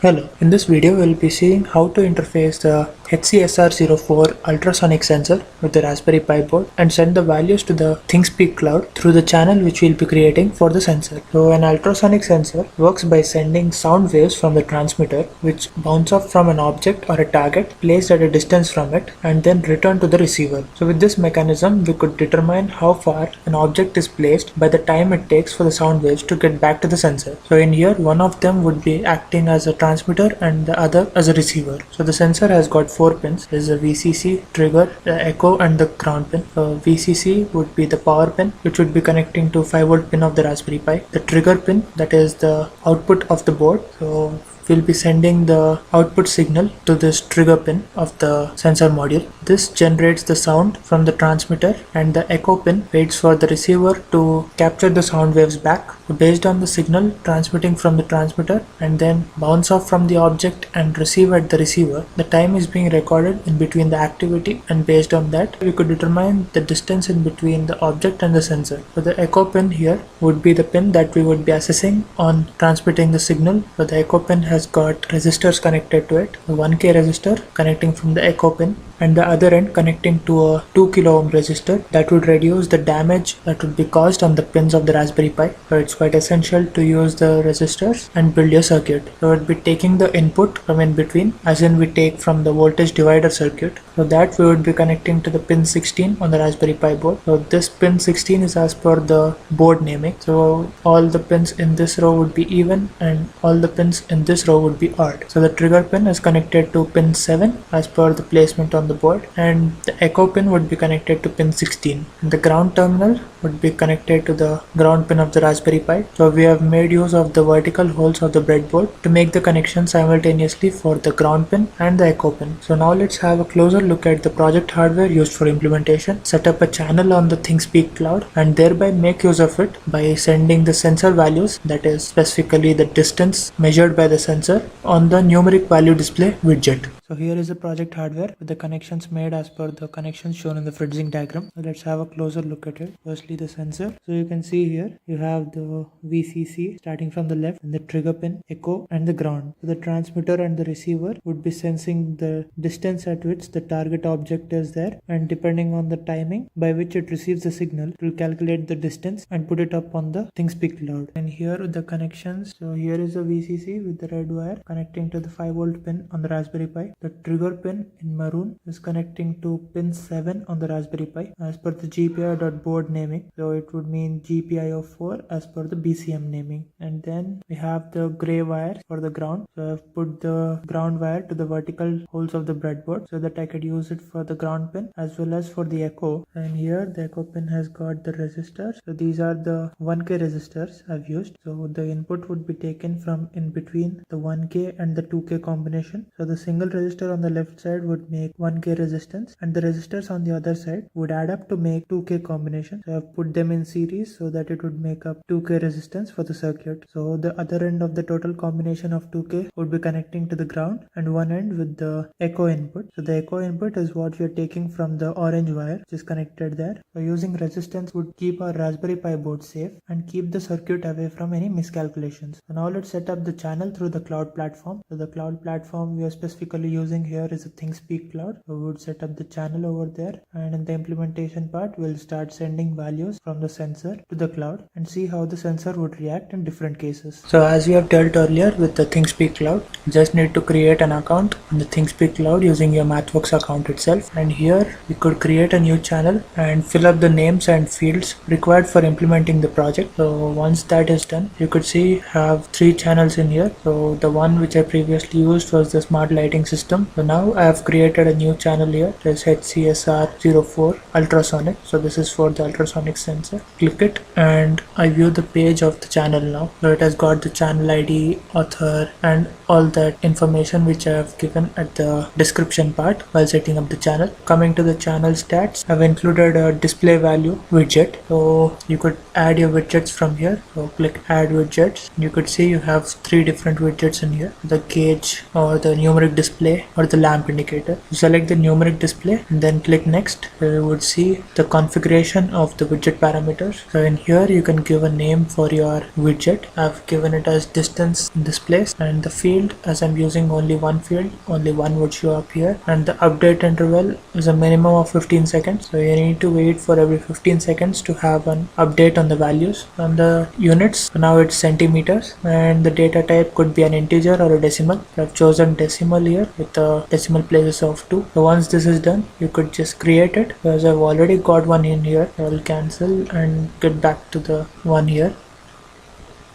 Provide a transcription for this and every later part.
Hello, in this video we'll be seeing how to interface the HC SR04 ultrasonic sensor with the Raspberry Pi board and send the values to the ThingSpeak cloud through the channel which we'll be creating for the sensor. So an ultrasonic sensor works by sending sound waves from the transmitter which bounce off from an object or a target placed at a distance from it and then return to the receiver. So with this mechanism we could determine how far an object is placed by the time it takes for the sound waves to get back to the sensor. So in here one of them would be acting as a transmitter and the other as a receiver. So the sensor has got 4 pins. There is a VCC, trigger, the echo and the ground pin. VCC would be the power pin which would be connecting to 5V pin of the Raspberry Pi. The trigger pin, that is the output of the board. So we'll be sending the output signal to this trigger pin of the sensor module. This generates the sound from the transmitter and the echo pin waits for the receiver to capture the sound waves back. Based on the signal transmitting from the transmitter and then bounce off from the object and receive at the receiver, the time is being recorded in between the activity, and based on that we could determine the distance in between the object and the sensor. So the echo pin here would be the pin that we would be assessing on transmitting the signal. So the echo pin has got resistors connected to it, a 1K resistor connecting from the echo pin and the other end connecting to a 2 kilo ohm resistor that would reduce the damage that would be caused on the pins of the Raspberry Pi. So it's quite essential to use the resistors and build your circuit. So we'll be taking the input from in between, as in we take from the voltage divider circuit. So that we would be connecting to the pin 16 on the Raspberry Pi board. So this pin 16 is as per the board naming. So all the pins in this row would be even and all the pins in this row would be odd. So the trigger pin is connected to pin 7 as per the placement on the board, and the echo pin would be connected to pin 16 and the ground terminal would be connected to the ground pin of the Raspberry Pi. So we have made use of the vertical holes of the breadboard to make the connection simultaneously for the ground pin and the echo pin. So now let's have a closer look at the project hardware used for implementation. Set up a channel on the ThingSpeak cloud and thereby make use of it by sending the sensor values, that is specifically the distance measured by the sensor, on the numeric value display widget. So here is the project hardware with the connections made as per the connections shown in the fritzing diagram. So let's have a closer look at it. Firstly the sensor. So you can see here you have the VCC starting from the left and the trigger pin, echo and the ground. So the transmitter and the receiver would be sensing the distance at which the target object is there, and depending on the timing by which it receives the signal, it will calculate the distance and put it up on the ThingSpeak cloud. And here are the connections. So here is the VCC with the red wire connecting to the 5V pin on the Raspberry Pi. The trigger pin in maroon is connecting to pin 7 on the Raspberry Pi as per the GPIO.board naming. So it would mean GPIO4 as per the BCM naming. And then we have the gray wire for the ground. So I've put the ground wire to the vertical holes of the breadboard so that I could use it for the ground pin as well as for the echo. And here the echo pin has got the resistors. So these are the 1K resistors I've used. So the input would be taken from in between the 1K and the 2K combination. So the single resistor on the left side would make 1K resistance and the resistors on the other side would add up to make 2K combination. So I've put them in series so that it would make up 2K resistance for the circuit. So the other end of the total combination of 2K would be connecting to the ground and one end with the echo input. So the echo input is what we are taking from the orange wire which is connected there. So using resistance would keep our Raspberry Pi board safe and keep the circuit away from any miscalculations. So now let's set up the channel through the cloud platform. So the cloud platform we are specifically using here is a ThingSpeak cloud. So we would set up the channel over there, and in the implementation part we'll start sending values from the sensor to the cloud and see how the sensor would react in different cases. So as we have dealt earlier with the ThingSpeak cloud, you just need to create an account on the ThingSpeak cloud using your MathWorks account itself, and here we could create a new channel and fill up the names and fields required for implementing the project. So once that is done, you could see have 3 channels in here. So the one which I previously used was the smart lighting system. So now I have created a new channel here. It is HC SR04 Ultrasonic. So this is for the ultrasonic sensor. Click it and I view the page of the channel now. So it has got the channel ID, author and all that information which I have given at the description part while setting up the channel. Coming to the channel stats, I've included a display value widget. So you could add your widgets from here. So click add widgets. You could see you have 3 different widgets in here. The gauge or the numeric display display or the lamp indicator. You select the numeric display and then click next. You would see the configuration of the widget parameters. So in here you can give a name for your widget. I've given it as distance in this place, and the field, as I'm using only one field, only one would show up here, and the update interval is a minimum of 15 seconds. So you need to wait for every 15 seconds to have an update on the values. On the units, so now it's centimeters, and the data type could be an integer or a decimal. I've chosen decimal here with the decimal places of 2. So once this is done, you could just create it. Because I've already got one in here, I'll cancel and get back to the one here.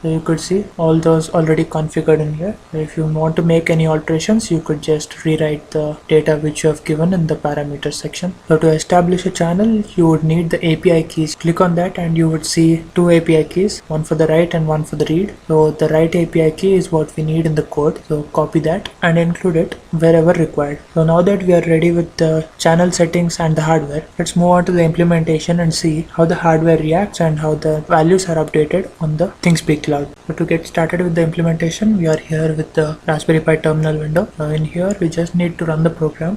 So you could see all those already configured in here. If you want to make any alterations, you could just rewrite the data which you have given in the parameters section. So to establish a channel, you would need the API keys. Click on that and you would see two API keys, one for the write and one for the read. So the write API key is what we need in the code. So copy that and include it wherever required. So now that we are ready with the channel settings and the hardware, let's move on to the implementation and see how the hardware reacts and how the values are updated on the ThingSpeak cloud. So to get started with the implementation, we are here with the Raspberry Pi terminal window. In here we just need to run the program.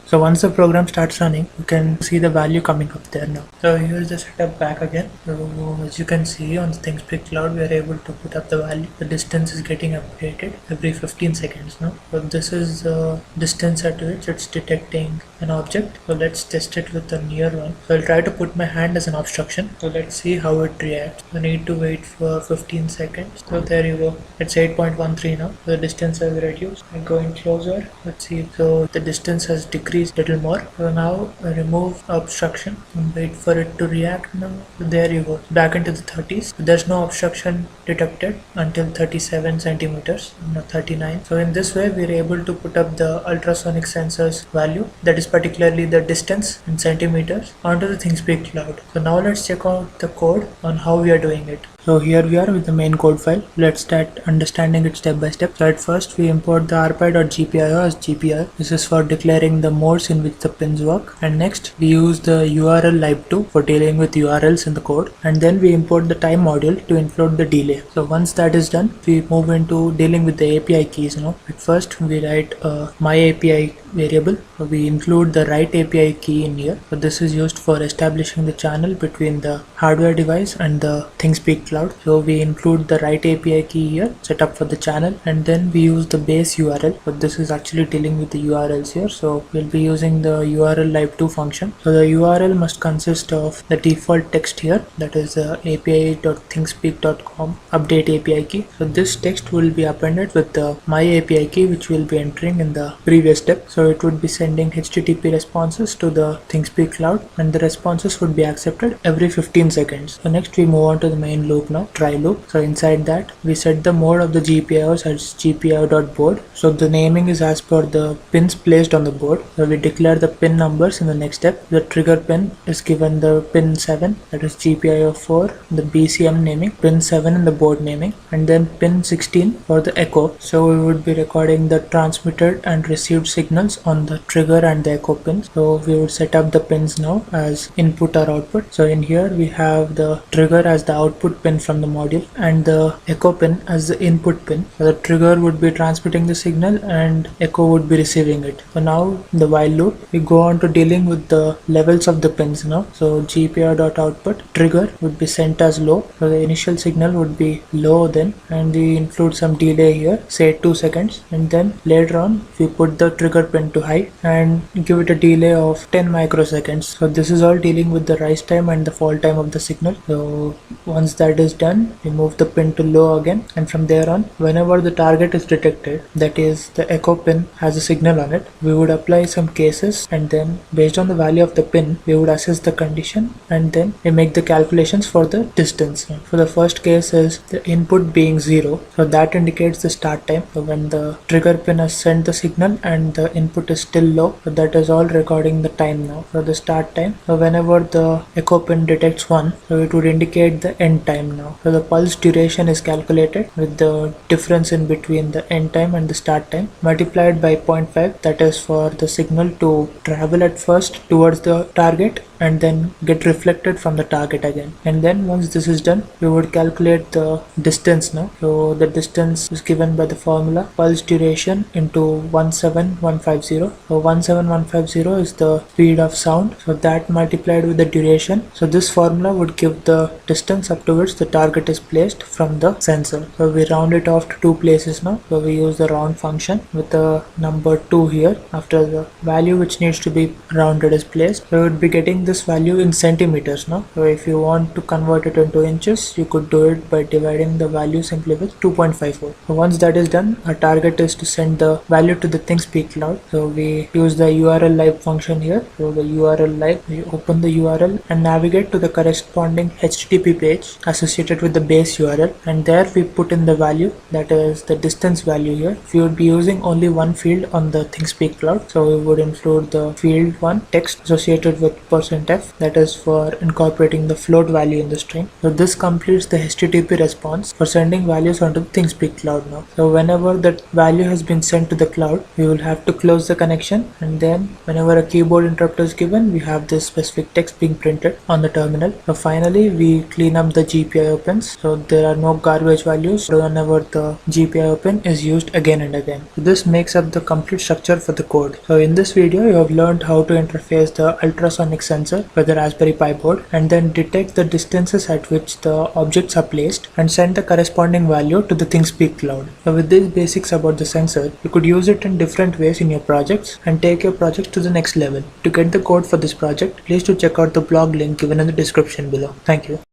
So once the program starts running, you can see the value coming up there now. So here's the setup back again. So as you can see on the ThingSpeak cloud, we are able to put up the value. The distance is getting updated every 15 seconds now. So this is the distance at which it's detecting an object. So let's test it with the near one. So I'll try to put my hand as an obstruction. So let's see how it reacts. I need to wait for 15 seconds. So there you go. It's 8.13 now. The distance has reduced. I'm going closer. Let's see. So the distance has decreased little more. So now I remove obstruction and wait for it to react now. So there you go, back into the 30s. There's no obstruction detected until 37 centimeters, not 39. So in this way we are able to put up the ultrasonic sensors value, that is particularly the distance in centimeters, onto the ThingSpeak cloud. So now let's check out the code on how we are doing it. So here we are with the main code file. Let's start understanding it step by step. So at first we import the rpi.gpio as GPIO. This is for declaring the modes in which the pins work. And next we use the URL lib2 for dealing with URLs in the code. And then we import the time module to include the delay. So once that is done, we move into dealing with the API keys. At first we write a myAPI variable. So we include the write API key in here. So this is used for establishing the channel between the hardware device and the ThingSpeak cloud. So we include the write API key here, set up for the channel, and then we use the base URL. But this is actually dealing with the URLs here. So we'll be using the URL lib2 function. So the URL must consist of the default text here, that is api.thingspeak.com update API key. So this text will be appended with the my API key, which we'll be entering in the previous step. So it would be sending HTTP responses to the ThingSpeak cloud, and the responses would be accepted every 15 seconds. So next we move on to the main loop now, try loop. So inside that we set the mode of the GPIOs as GPIO.board. So the naming is as per the pins placed on the board. So we declare the pin numbers in the next step. The trigger pin is given the pin 7, that is GPIO4, the BCM naming, pin 7 in the board naming, and then pin 16 for the echo. So we would be recording the transmitted and received signals on the trigger and the echo pins. So we would set up the pins now as input or output. So in here we have the trigger as the output pin from the module and the echo pin as the input pin. So the trigger would be transmitting the signal and echo would be receiving it. So now in the while loop we go on to dealing with the levels of the pins now. So GPIO.output trigger would be sent as low. So the initial signal would be low then, and we include some delay here, say 2 seconds, and then later on we put the trigger pin to high and give it a delay of 10 microseconds. So this is all dealing with the rise time and the fall time of the signal. So once that is done, we move the pin to low again, and from there on, whenever the target is detected, that is the echo pin has a signal on it, we would apply some cases, and then based on the value of the pin we would assess the condition, and then we make the calculations for the distance. For the first case is the input being 0, so that indicates the start time. So when the trigger pin has sent the signal and the input is still low, so that is all recording the time now. So the start time, so whenever the echo pin detects 1, so it would indicate the end time now. So the pulse duration is calculated with the difference in between the end time and the start time multiplied by 0.5, that is for the signal to travel at first towards the target and then get reflected from the target again. And then once this is done, we would calculate the distance now. So the distance is given by the formula pulse duration into 17150. So 17150 is the speed of sound, so that multiplied with the duration. So this formula would give the distance up to which the target is placed from the sensor. So we round it off to 2 places now. So we use the round function with the number 2 here after the value which needs to be rounded is placed. So we would be getting this value in centimeters now. So if you want to convert it into inches, you could do it by dividing the value simply with 2.54. So once that is done, our target is to send the value to the ThingSpeak cloud. So we use the URL live function here. So the URL live, we open the URL and navigate to the corresponding HTTP page associated with the base URL, and there we put in the value, that is the distance value here. We would be using only one field on the ThingSpeak cloud, so we would include the field 1 text associated with %f, that is for incorporating the float value in the string. So this completes the HTTP response for sending values onto the ThingSpeak cloud now. So whenever that value has been sent to the cloud, we will have to close the connection, and then whenever a keyboard interrupt is given, we have this specific text being printed on the terminal. So finally we clean up the GPI opens, so there are no garbage values whenever the GPI open is used again and again. So this makes up the complete structure for the code. So in this video you have learned how to interface the ultrasonic sensor with the Raspberry Pi board, and then detect the distances at which the objects are placed and send the corresponding value to the ThingSpeak cloud. So with these basics about the sensor, you could use it in different ways in your projects and take your project to the next level. To get the code for this project, please do check out the blog link given in the description below. Thank you.